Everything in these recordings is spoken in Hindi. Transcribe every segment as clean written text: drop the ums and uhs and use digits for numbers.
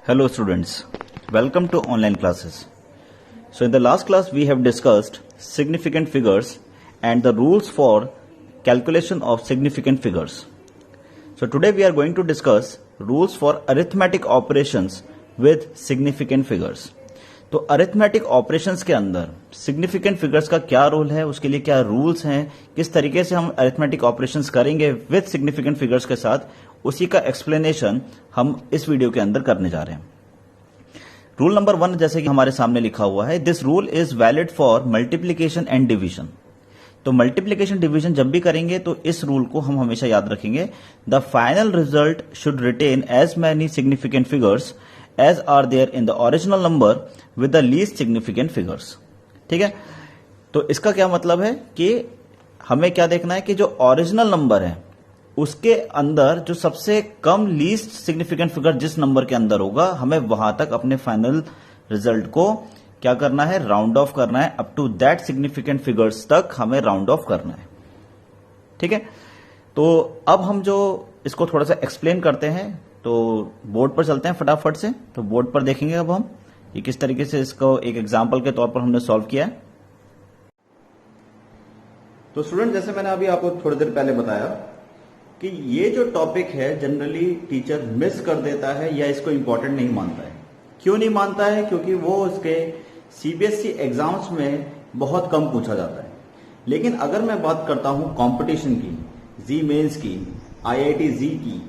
Hello students, welcome to online classes. So in the last class we have discussed significant figures and the rules for calculation of significant figures. So today we are going to discuss rules for arithmetic operations with significant figures. तो अरिथमेटिक ऑपरेशंस के अंदर सिग्निफिकेंट फिगर्स का क्या रोल है, उसके लिए क्या रूल्स हैं, किस तरीके से हम अरिथमेटिक ऑपरेशंस करेंगे विद सिग्निफिकेंट फिगर्स के साथ, उसी का एक्सप्लेनेशन हम इस वीडियो के अंदर करने जा रहे हैं. रूल नंबर 1 जैसे कि हमारे सामने लिखा हुआ है, this rule is valid for multiplication and division. तो मल्टीप्लीकेशन डिवीजन जब भी करेंगे तो इस रूल को हम हमेशा याद रखेंगे. The final result should retain as many significant figures as are there in the original number with the least significant figures. ठीक है, तो इसका क्या मतलब है कि हमें क्या देखना है कि जो ओरिजिनल नंबर है उसके अंदर जो सबसे कम लीस्ट सिग्निफिकेंट फिगर जिस नंबर के अंदर होगा, हमें वहां तक अपने फाइनल रिजल्ट को क्या करना है, राउंड ऑफ करना है. Up to that significant figures तक हमें राउंड ऑफ करना है. ठीक है, तो अब हम जो इसको थोड़ा सा एक्सप्लेन करते हैं, तो बोर्ड पर चलते हैं फटाफट से. तो बोर्ड पर देखेंगे अब हम कि किस तरीके से इसको एक एग्जाम्पल के तौर पर हमने सॉल्व किया है. तो स्टूडेंट, जैसे मैंने अभी आपको थोड़ी देर पहले बताया कि ये जो टॉपिक है जनरली टीचर मिस कर देता है या इसको इंपॉर्टेंट नहीं मानता है. क्यों नहीं मानता है? क्योंकि वो उसके सीबीएसई एग्जाम्स में बहुत कम पूछा जाता है. लेकिन अगर मैं बात करता हूं कंपटीशन की, जी मेंस की, आईआईटी जी की,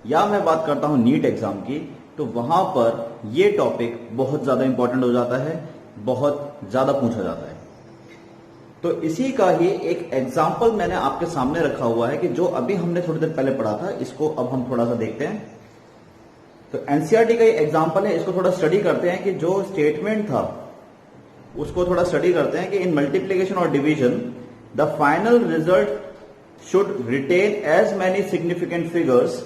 या मैं बात करता हूं नीट एग्जाम की, तो वहां पर ये टॉपिक बहुत ज्यादा इंपॉर्टेंट हो जाता है, बहुत ज्यादा पूछा जाता है. तो इसी का ही एक एग्जाम्पल मैंने आपके सामने रखा हुआ है कि जो अभी हमने थोड़ी देर पहले पढ़ा था, इसको अब हम थोड़ा सा देखते हैं. तो एनसीईआरटी का ये एग्जाम्पल है, इसको थोड़ा स्टडी करते हैं कि जो स्टेटमेंट था उसको थोड़ा स्टडी करते हैं कि इन मल्टीप्लीकेशन और division the final result should retain as many significant figures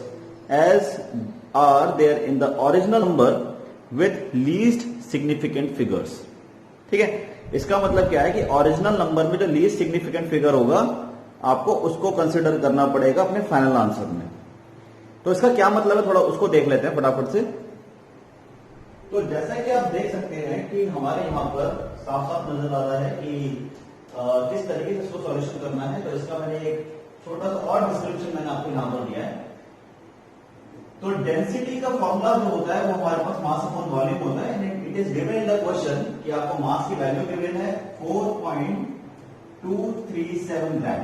as are there in the original number with least significant figures. ठीक है, इसका मतलब क्या है कि ओरिजिनल नंबर में जो लीस्ट सिग्निफिकेंट फिगर होगा आपको उसको कंसिडर करना पड़ेगा अपने फाइनल आंसर में. तो इसका क्या मतलब है, थोड़ा उसको देख लेते हैं फटाफट से. तो जैसा कि आप देख सकते हैं कि हमारे यहां पर साफ साफ नजर आ रहा है कि किस तरीके से इसको सॉल्यूशन करना है. तो इसका मैंने एक छोटा सा और डिस्क्रिप्शन मैंने आपको यहां पर दिया है. तो डेंसिटी का फॉर्मूला जो होता है वो हमारे पास मास अपॉन वॉल्यूम होता है. It is given in the question कि आपको मास की वैल्यू गिवन है 4.237 ग्राम.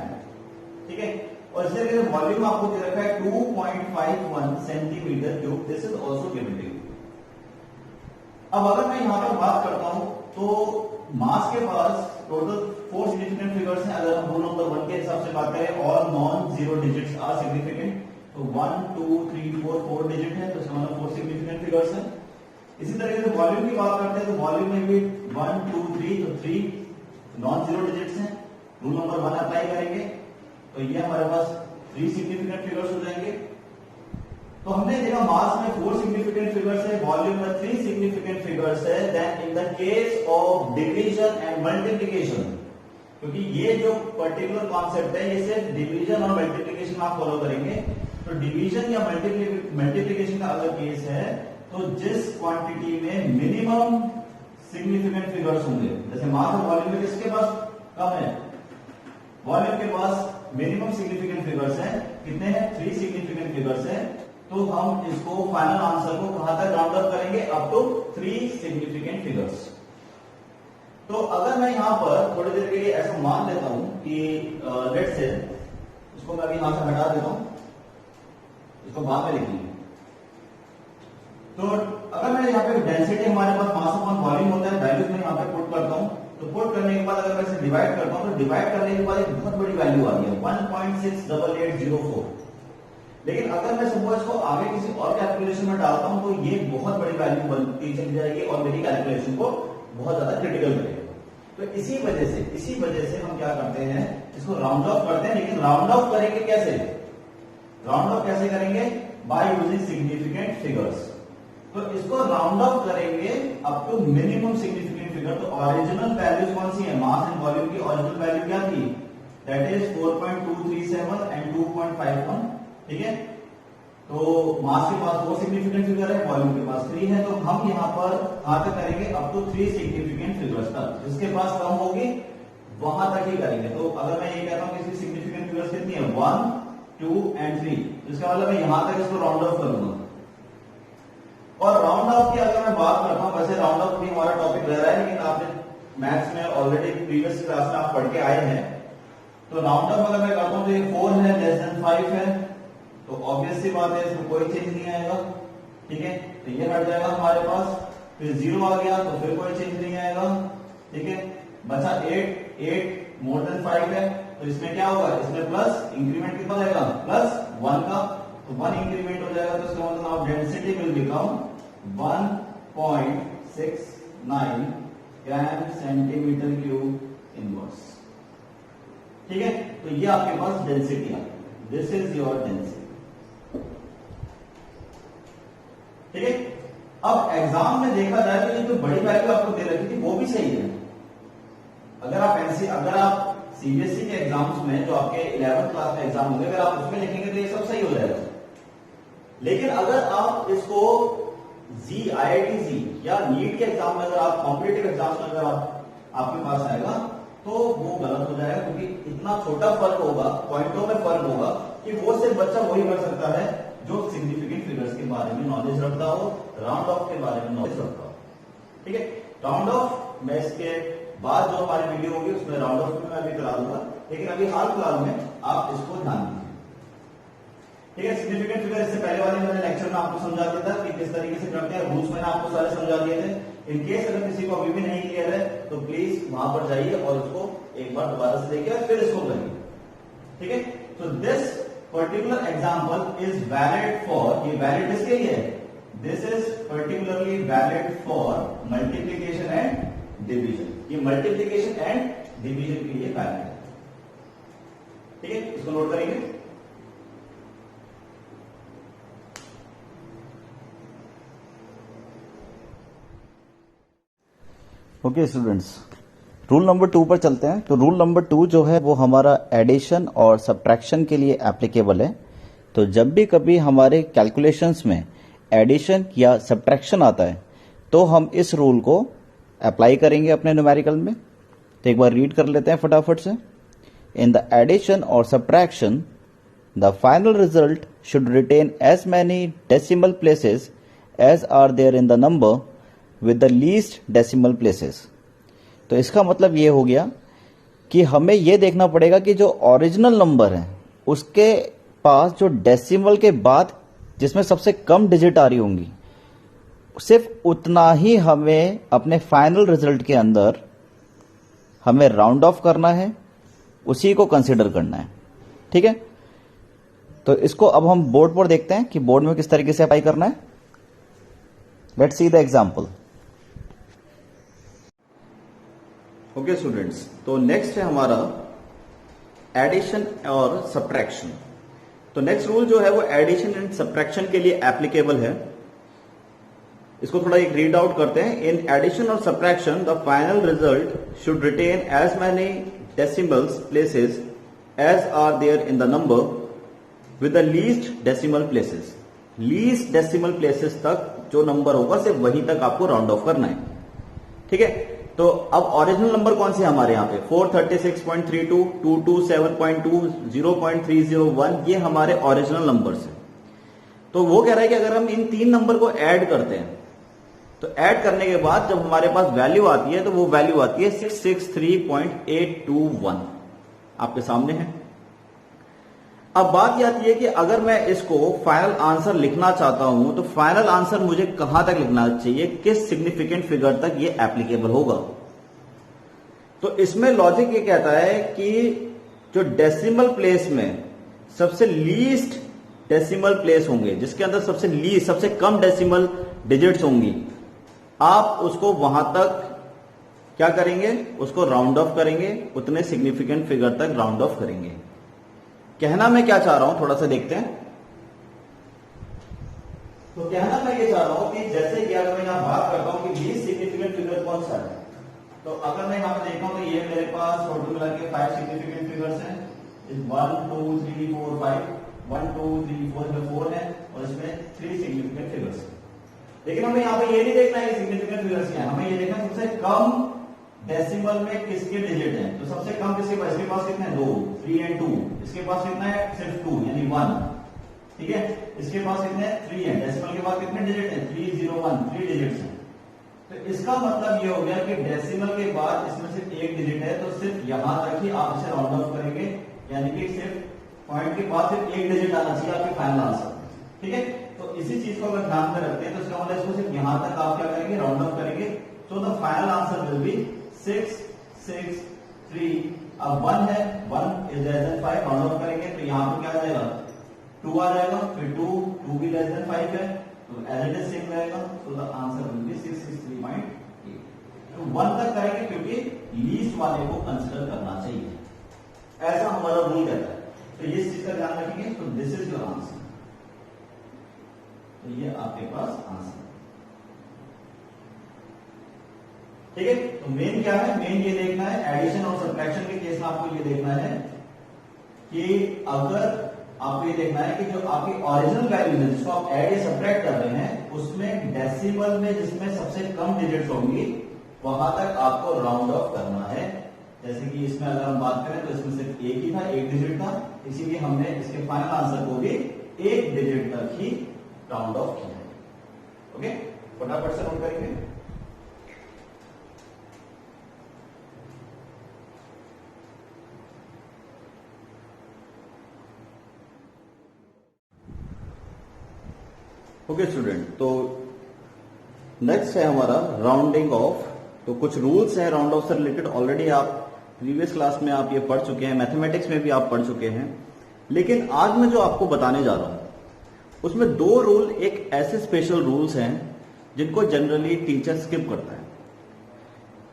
ठीक है, और इसी तरीके से वॉल्यूम आपको दे रखा है 2.51 centimetre cube. This is also given to you. अब अगर मैं यहां पर बात करता हूं तो मास के पास टोटल 4 सिग्निफिकेंट फिगर्स हैं. अगर हम रूल नंबर 1 के हिसाब से बात करें, all non zero digits are significant. तो 1 2 3 4 डिजिट है, तो इसका मतलब 4 सिग्निफिकेंट फिगर्स है. इसी तरीके से वॉल्यूम की बात करते हैं तो वॉल्यूम में भी 1 2 3, तो 3 नॉन जीरो डिजिट्स हैं. रूल नंबर 1 अप्लाई करेंगे तो ये हमारे पास 3 सिग्निफिकेंट फिगर्स हो जाएंगे. तो हमने देखा मास में 4 सिग्निफिकेंट फिगर्स है, वॉल्यूम में 3 सिग्निफिकेंट फिगर्स है. Then in the case of division and multiplication, क्योंकि ये जो पर्टिकुलर कॉन्सेप्ट है ये सिर्फ डिवीजन और मल्टीप्लिकेशन आप फॉलो करेंगे. तो डिवीजन या मल्टीप्लिकेशन का अगर केस है तो जिस क्वांटिटी में मिनिमम सिग्निफिकेंट फिगर्स होंगे, जैसे मास और वॉल्यूम में किसके पास कम है, वॉल्यूम के पास मिनिमम सिग्निफिकेंट फिगर्स हैं. कितने हैं? 3 सिग्निफिकेंट फिगर्स हैं. तो हम इसको फाइनल आंसर को कहां तक राउंड अप करेंगे? Up to 3 significant figures. तो अगर मैं यहां पर थोड़ी देर के लिए ऐसा मान लेता हूं कि लेट्स से इसको मैं अभी यहां से हटा देता हूं, इसको बाद में लिखेंगे. तो अगर मैं यहाँ पे डेंसिटी हमारे पास मास अपॉन वॉल्यूम होता है, वैल्यू में यहाँ पे पुट करता हूं. तो पुट करने के बाद अगर मैं इसे डिवाइड करता हूं तो डिवाइड करने के बाद एक बहुत बड़ी वैल्यू आ गई है 1.68804. लेकिन अगर मैं सपोज को आगे किसी और कैलकुलेशन में डालता हूं तो ये बहुत बड़ी वैल्यू बनती चली जाएगी और मेरी कैलकुलेशन को बहुत ज्यादा क्रिटिकल करेगा. तो इसी वजह से हम क्या करते हैं, इसको राउंड ऑफ करते हैं. लेकिन राउंड ऑफ करेंगे कैसे? राउंड ऑफ कैसे करेंगे? By using significant figures. तो इसको राउंड ऑफ करेंगे up to minimum significant figure. तो ओरिजिनल वैल्यूज कौन सी है? मास एंड वॉल्यूम की ओरिजिनल वैल्यू क्या थी? That is 4.237 and 2.51. ठीक है, तो मास के पास 4 सिग्निफिकेंट फिगर है, वॉल्यूम के पास 3 है, तो हम यहाँ पर कहां तक करेंगे, अप टू 3 सिग्निफिकेंट फिगर्स तक। जिसके पास कम होगी वहां तक ही करेंगे। तो अगर मैं ये कहता हूं कि इसकी सिग्निफिकेंट फिगर्स कितनी है, 1, 2 एंड 3, इसका मतलब मैं यहां तक इसको राउंड ऑफ करूंगा। और राउंड ऑफ की अगर मैं बात करता हूं, वैसे राउंड ऑफ भी हमारा टॉपिक रह रहा है, लेकिन आपने मैथ्स में ऑलरेडी प्रीवियस क्लास में आप पढ़ के आए हैं। तो राउंड ऑफ अगर मैं करता हूं तो ये 4 है, लेस देन 5 है, तो ऑब्वियस सी बात है इसमें कोई चेंज नहीं आएगा। ठीक है, तो ये हट जाएगा हमारे पास, फिर 0 आ गया तो फिर कोई चेंज नहीं आएगा। ठीक है, बचा 8 मोर देन 5 है, तो इसमें क्या होगा, इसमें प्लस इंक्रीमेंट कितना जाएगा, +1 का, तो 1 इंक्रीमेंट हो जाएगा। तो इसका मतलब now density will become 1.69 gram centimetre cube inverse. ठीक है, तो ये आपके पास डेंसिटी है, दिस इज योर डेंसिटी। ठीक है, अब एग्जाम में देखा जाए तो ये जो बड़ी वैल्यू आपको दे रखी थी वो भी सही है। अगर आप सीबीएसई के एग्जाम्स में, जो आपके 11th क्लास में एग्जाम होंगे, अगर आप उसमें लिखेंगे तो ये सब सही हो जाएगा। लेकिन अगर आप इसको IIT या नीट के एग्जाम में, अगर आप कॉम्पिटिटिव एग्जाम में अगर आपके पास आएगा तो वो गलत हो जाएगा, क्योंकि इतना छोटा फर्क होगा, पॉइंटों में फर्क होगा कि वो सिर्फ बच्चा वही कर सकता है जो सिग्निफिकेंट फिगर्स के बारे में नॉलेज रखता हो, राउंड ऑफ के बारे में नॉलेज रखता हो। ठीक है, राउंड ऑफ मैं इसके बाद जो हमारी वीडियो होगी उसमें राउंड ऑफ में मैं अभी करा दूंगा, लेकिन अभी हाल फिलहाल में आप इसको ध्यान दीजिए। ठीक है, सिग्निफिकेंट फिगर इससे पहले वाले मैंने लेक्चर में आपको समझा दिया था कि किस तरीके से करते हैं, रूल्स मैंने आपको सारे समझा दिए थे। इन केस अगर किसी को अभी भी नहीं क्लियर है तो प्लीज वहां पर जाइए और उसको एक बार दोबारा से देखिए, फिर इसको करिए। ठीक है, तो this particular example is valid for, ये वैलिड किसके लिए है, this is particularly valid for multiplication and division. ये मल्टीप्लीकेशन एंड डिवीजन के लिए वैलिड है। ठीक है, इसको नोट करेंगे। ओके स्टूडेंट्स, रूल नंबर 2 पर चलते हैं। तो रूल नंबर 2 जो है वो हमारा एडिशन और सब्ट्रैक्शन के लिए एप्लीकेबल है। तो जब भी कभी हमारे कैलकुलेशंस में एडिशन या सब्ट्रैक्शन आता है तो हम इस रूल को अप्लाई करेंगे अपने न्यूमेरिकल में। तो एक बार रीड कर लेते हैं फटाफट से। इन द एडिशन और subtraction the final result should retain as many decimal places as are there in the number with the least decimal places। तो इसका मतलब ये हो गया कि हमें ये देखना पड़ेगा कि जो ओरिजिनल नंबर है उसके पास जो डेसिमल के बाद जिसमें सबसे कम डिजिट आ रही होंगी, सिर्फ उतना ही हमें अपने फाइनल रिजल्ट के अंदर हमें राउंड ऑफ करना है, उसी को कंसिडर करना है। ठीक है, तो इसको अब हम बोर्ड पर देखते हैं कि बोर्ड में किस तरीके से अप्लाई करना है। Let's see the example. Okay students, तो नेक्स्ट है हमारा एडिशन और सब्ट्रैक्शन। तो नेक्स्ट रूल जो है वो एडिशन एंड सब्ट्रैक्शन के लिए एप्लीकेबल है। इसको थोड़ा एक रीड आउट करते हैं। इन एडिशन और subtraction the final result should retain as many decimals places as are there in the number with the least decimal places. Least decimal places तक जो नंबर होगा सिर्फ वहीं तक आपको राउंड ऑफ करना है। ठीक है, तो अब ओरिजिनल नंबर कौन से हमारे यहाँ पे 436.32, 227.2, 0.301, ये हमारे ओरिजिनल नंबर्स हैं। तो वो कह रहा है कि अगर हम इन 3 नंबर को ऐड करते हैं तो ऐड करने के बाद जब हमारे पास वैल्यू आती है तो वो वैल्यू आती है 663.821, आपके सामने है। अब बात यह आती है कि अगर मैं इसको फाइनल आंसर लिखना चाहता हूं तो फाइनल आंसर मुझे कहां तक लिखना चाहिए, किस सिग्निफिकेंट फिगर तक ये एप्लीकेबल होगा। तो इसमें लॉजिक ये कहता है कि जो डेसिमल प्लेस में सबसे लीस्ट डेसिमल प्लेस होंगे, जिसके अंदर सबसे लीस्ट सबसे कम डेसिमल डिजिट्स होंगी, आप उसको वहां तक क्या करेंगे, उसको राउंड ऑफ करेंगे, उतने सिग्निफिकेंट फिगर तक राउंड ऑफ करेंगे। कहना मैं क्या चाह रहा हूं थोड़ा सा देखते हैं। तो कहना मैं ये चाह रहा हूं कि जैसे कि अगर मैं यहां बात करता हूं कि लीस्ट सिग्निफिकेंट फिगर कौन सा है, तो अगर मैं यहां पर देखता हूं तो ये मेरे पास टोटल मिला के 5 सिग्निफिकेंट फिगर्स हैं, 1 2 3 4 5। 1 2 3 4 में 4 है और इसमें 3 सिग्निफिकेंट फिगर्स है। लेकिन हमें यहाँ पे ये नहीं देखना है सिग्निफिकेंट फिगर्स क्या है, हमें ये देखना सबसे कम डेसिमल में किसके डिजिट हैं। तो सबसे कम किसके पास, इसके पास कितने हैं 2, 3 एंड 2, इसके पास कितना है सिर्फ 2 यानी 1, ठीक है। इसके पास कितने 3 है, डेसिमल के बाद कितने डिजिट हैं 301, 3 डिजिट्स हैं। तो इसका मतलब ये हो गया कि डेसिमल के बाद इसमें सिर्फ एक डिजिट है, तो सिर्फ यहां तक ही आप इसे राउंड ऑफ करेंगे, यानी कि सिर्फ पॉइंट के बाद सिर्फ एक डिजिट आना चाहिए आपके फाइनल आंसर, ठीक है। तो इसी चीज को अगर ध्यान में रखते हैं तो इसका मतलब इसको सिर्फ यहां तक आप क्या करेंगे राउंड ऑफ करेंगे। तो the final answer will be 6 6 3। अब 1 है, 1 is less than 5, round off करेंगे तो यहां पर क्या आ जाएगा 2 आ जाएगा, फिर 2 भी लेस देन 5 है तो एज इट इज सेम रहेगा। तो द आंसर विल बी 663.8। तो 1 तक करेंगे क्योंकि लीस्ट वाले को कंसीडर करना चाहिए, ऐसा हमारा रूल कहता है। तो ये चीज का ध्यान रखेंगे। तो दिस इज योर आंसर, तो ये आपके पास आंसर, ठीक है। तो मेन क्या है, मेन ये देखना है एडिशन और सब्ट्रैक्शन के केस में आपको ये देखना है कि अगर आपको ये देखना है कि जो आपकी ओरिजिनल वैल्यू है जिसको आप ऐड या सब्ट्रैक्ट कर रहे हैं उसमें डेसिमल में जिसमें सबसे कम डिजिट्स होंगी वहां तक आपको राउंड ऑफ करना है। जैसे कि इसमें अगर हम बात करें तो इसमें सिर्फ एक ही था, एक डिजिट था, इसीलिए हमने इसके फाइनल आंसर को भी एक डिजिट तक ही राउंड ऑफ किया है। ओके, फटाफट से नोट करेंगे। ओके स्टूडेंट, तो नेक्स्ट है हमारा राउंडिंग ऑफ। तो कुछ रूल्स हैं राउंड ऑफ से रिलेटेड, ऑलरेडी आप प्रीवियस क्लास में आप ये पढ़ चुके हैं, मैथमेटिक्स में भी आप पढ़ चुके हैं। लेकिन आज मैं जो आपको बताने जा रहा हूं उसमें 2 रूल एक ऐसे स्पेशल रूल्स हैं जिनको जनरली टीचर स्किप करता है।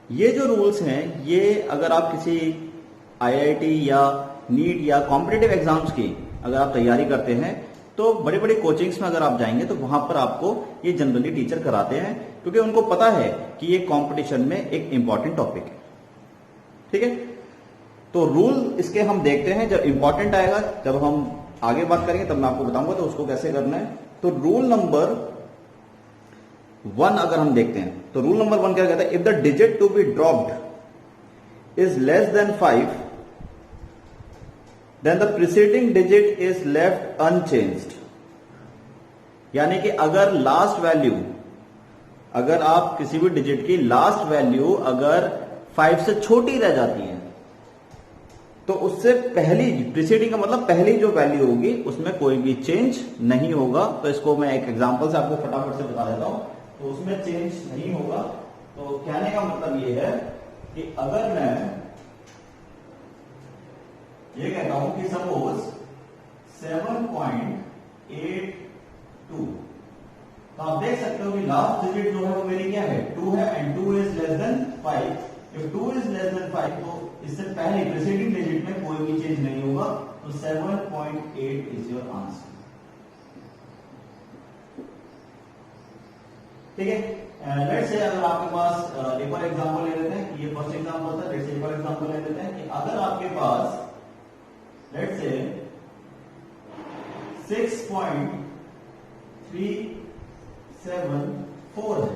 ये जो रूल्स हैं ये अगर आप किसी IIT या नीट या कॉम्पिटिटिव एग्जाम्स की अगर आप तैयारी करते हैं तो बड़े बड़े कोचिंग्स में अगर आप जाएंगे तो वहां पर आपको ये जनरली टीचर कराते हैं, क्योंकि उनको पता है कि ये कंपटीशन में एक इंपॉर्टेंट टॉपिक है, ठीक है। तो रूल इसके हम देखते हैं, जब इंपॉर्टेंट आएगा, जब हम आगे बात करेंगे तब मैं आपको बताऊंगा तो उसको कैसे करना है। तो रूल नंबर 1 अगर हम देखते हैं तो रूल नंबर 1 क्या कहता है, if the digit to be dropped is less than 5 then the preceding digit is left unchanged। यानी कि अगर लास्ट वैल्यू, अगर आप किसी भी डिजिट की लास्ट वैल्यू अगर 5 से छोटी रह जाती है तो उससे पहली, प्रीसीडिंग का मतलब पहली जो वैल्यू होगी उसमें कोई भी चेंज नहीं होगा। तो इसको मैं एक एग्जांपल से आपको फटाफट से बता देता हूं। तो उसमें चेंज नहीं होगा। तो कहने का मतलब ये है कि अगर मैं ये कहता हूं कि सपोज 7.82, तो आप देख सकते हो कि लास्ट डिजिट जो है वो मेरी क्या है 2 है and 2 is less than 5। If 2 is less than 5 तो इससे पहले प्रीसीडिंग डिजिट में कोई भी चेंज नहीं होगा। तो 7.8 इज योर आंसर, ठीक है। लेट्स से अगर आपके पास एक और एग्जांपल ले लेते हैं, ये फर्स्ट एग्जांपल था, लेट्स से एक और एग्जांपल ले लेते हैं कि अगर आपके पास लेट्स से 6.374 है,